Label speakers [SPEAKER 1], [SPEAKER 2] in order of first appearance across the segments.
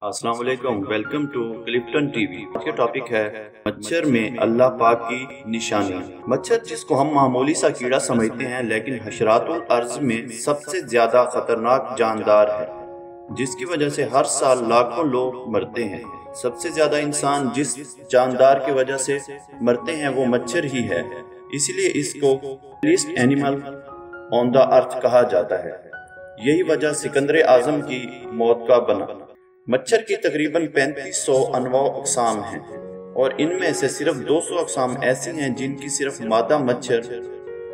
[SPEAKER 1] अस्सलाम वालेकुम, welcome to Clifton TV. आज का टॉपिक है मच्छर में अल्लाह पाक की निशानियाँ। मच्छर, जिसको हम मामूली सा कीड़ा समझते हैं, लेकिन हशरातुल अर्ज में सबसे ज्यादा खतरनाक जानदार है, जिसकी वजह से हर साल लाखों लोग मरते हैं। सबसे ज्यादा इंसान जिस जानदार की वजह से मरते हैं वो मच्छर ही है, इसलिए इसको list animal on the earth कहा जाता है। यही वजह सिकंदर आजम की मौत का बना। मच्छर की तकरीबन 3500 अनवा अक़साम हैं और इनमें से सिर्फ 200 अक़साम ऐसी हैं जिनकी सिर्फ मादा मच्छर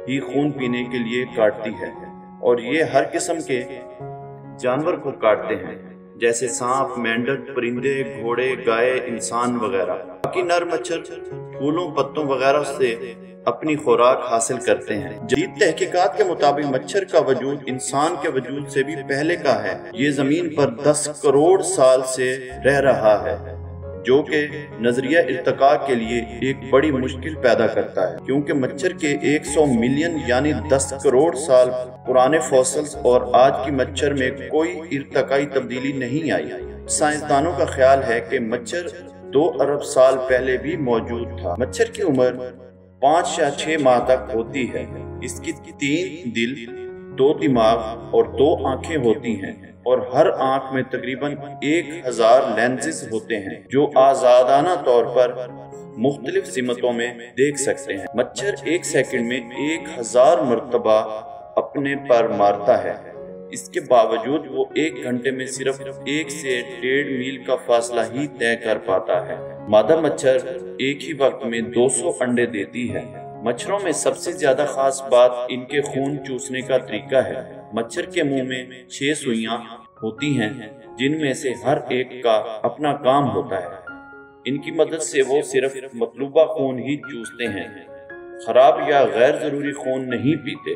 [SPEAKER 1] ही खून पीने के लिए काटती है, और ये हर किस्म के जानवर को काटते हैं, जैसे सांप, मेंढक, परिंदे, घोड़े, गाय, इंसान वगैरह। बाकी नर मच्छर फूलों, पत्तों वगैरह से अपनी खुराक हासिल करते हैं। जदीद तहकीकात के मुताबिक मच्छर का वजूद इंसान के वजूद से भी पहले का है। ये जमीन पर 10 करोड़ साल से रह रहा है, जो कि नजरिया इर्तिका के लिए एक बड़ी मुश्किल पैदा करता है, क्योंकि मच्छर के 100 मिलियन यानी 10 करोड़ साल पुराने फॉसिल्स और आज की मच्छर में कोई इर्तिकाई तब्दीली नहीं आई। साइंसदानों का ख्याल है कि मच्छर 2 अरब साल पहले भी मौजूद था। मच्छर की उम्र 5 या 6 माह तक होती है। इसकी 3 दिल, 2 दिमाग और 2 आंखें होती हैं, और हर आंख में तकरीबन 1000 लेंसेज होते हैं, जो आजादाना तौर पर मुख्तलिफ सिमतों में देख सकते हैं। मच्छर 1 सेकंड में 1000 मरतबा अपने पर मारता है। इसके बावजूद वो 1 घंटे में सिर्फ 1 से 1.5 मील का फासला ही तय कर पाता है। मादा मच्छर एक ही वक्त में 200 अंडे देती है। मच्छरों में सबसे ज्यादा खास बात इनके खून चूसने का तरीका है। मच्छर के मुंह में 6 सुइयां होती हैं, जिनमें से हर एक का अपना काम होता है। इनकी मदद से वो सिर्फ मतलूबा खून ही चूसते हैं, खराब या गैर जरूरी खून नहीं पीते।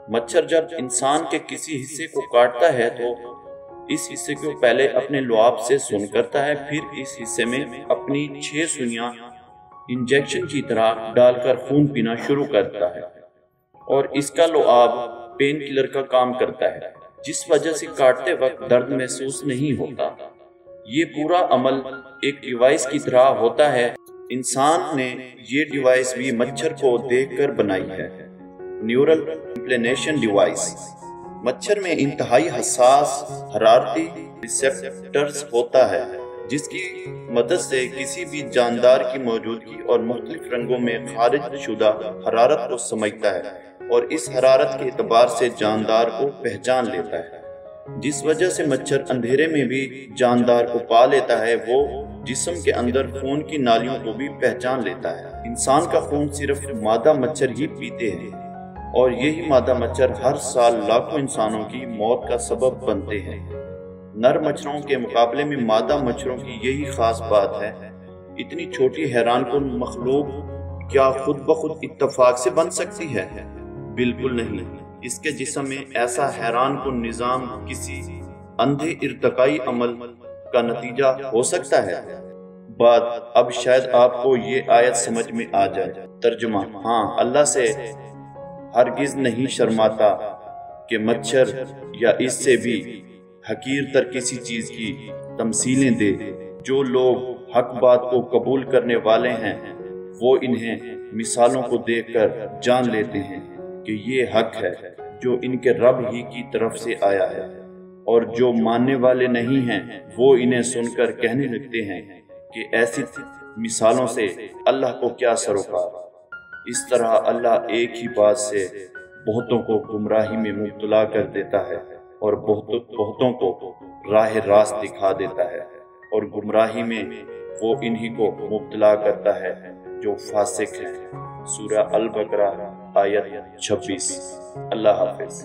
[SPEAKER 1] मच्छर जब इंसान के किसी हिस्से को काटता है तो इस हिस्से को पहले अपने लुआब से सुन करता है, फिर इस हिस्से में अपनी 6 सुइयां इंजेक्शन की तरह डालकर खून पीना शुरू करता है, और इसका लुआब पेन किलर का काम करता है, जिस वजह से काटते वक्त दर्द महसूस नहीं होता। ये पूरा अमल एक डिवाइस की तरह होता है। इंसान ने ये डिवाइस भी मच्छर को देखकर बनाई है, न्यूरल इम्प्लेनेशन डिवाइस। मच्छर में इंतहाई हसास हरारती रिसेप्टर्स होता है, जिसकी मदद से किसी भी जानदार की मौजूदगी और मुख्तलिफ रंगों में खारिज शुदा हरारत को समझता है, और इस हरारत के एतबार से जानदार को पहचान लेता है, जिस वजह से मच्छर अंधेरे में भी जानदार को पा लेता है। वो जिस्म के अंदर खून की नालियों को भी पहचान लेता है। इंसान का खून सिर्फ मादा मच्छर ही पीते हैं, और यही मादा मच्छर हर साल लाखों इंसानों की मौत का सबब बनते हैं। नर मच्छरों के मुकाबले में मादा मच्छरों की यही खास बात है। इतनी छोटी हैरानकुन मखलूक क्या खुद ब खुद इत्तफाक से बन सकती है? बिल्कुल नहीं। इसके जिस्म में ऐसा हैरानकुन निज़ाम किसी अंधे इर्तिकाई अमल का नतीजा हो सकता है। बात अब शायद आपको ये आयत समझ में आ जाए। तर्जुमा: हाँ, अल्लाह से हरगिज नहीं शर्माता कि मच्छर या इससे भी हकीर तर किसी चीज की तमसीलें दे। जो लोग हक बात को कबूल करने वाले हैं, वो इन्हें मिसालों को देखकर जान लेते हैं कि ये हक है जो इनके रब ही की तरफ से आया है, और जो मानने वाले नहीं हैं वो इन्हें सुनकर कहने लगते हैं कि ऐसी मिसालों से अल्लाह को क्या सरोकार। इस तरह अल्लाह एक ही बात से बहुतों को गुमराही में मुब्तला कर देता है, और बहुतों को राह रास्त दिखा देता है, और गुमराही में वो इन्हीं को मुब्तला करता है जो फासिक हैं। सूरह अल बकरा आयत 26। अल्लाह हाफिज।